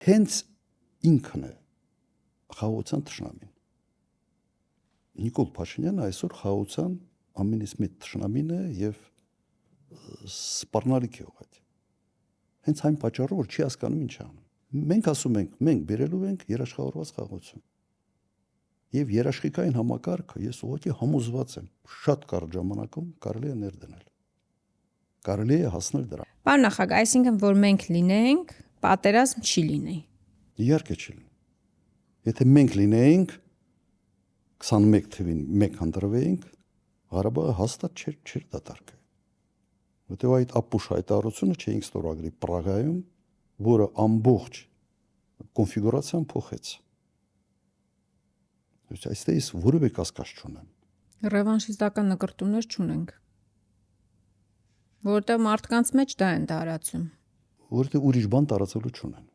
Հենց ինքն է խաղաղության թշնամին։ Նիկոլ Փաշինյանը այսօր խաղաղության ամենից մեծ թշնամին է եւ սպառնալիք է ուղղակի։ Հենց այն պատճառով, որ չի հասկանում ինչ անում։ Մենք ասում ենք, մենք բերելու ենք երաշխավորված խաղաղություն։ Եվ երաշխիքային համակարգը ես ուղղակի համոզված եմ, շատ կարճ ժամանակում կարելի է ներդնել։ Կարելի է հասնել դրան։ Պարոն նախագահ, այսինքն որ մենք լինենք, պատերազմ չի լինի։ Իհարկե չի լինի։ Եթե մենք լինեինք 21 թվին մեկ հանդրվեինք, Ղարաբաղը հաստատ չէր դատարկվի։ Որտեղ այդ ապուշ հայտարարությունը չէինք ստորագրի Պրագայում, որը ամբողջ կոնֆիգուրացիան փոխեց։ Այստեղից որևէ կասկած չունեմ։ Ռևանշիստական նկրտումներ չունենք։ Որտեղ մարդկանց մեջ դա են տարածում։ Որտեղ ուրիշ բան տարածելու չունեն։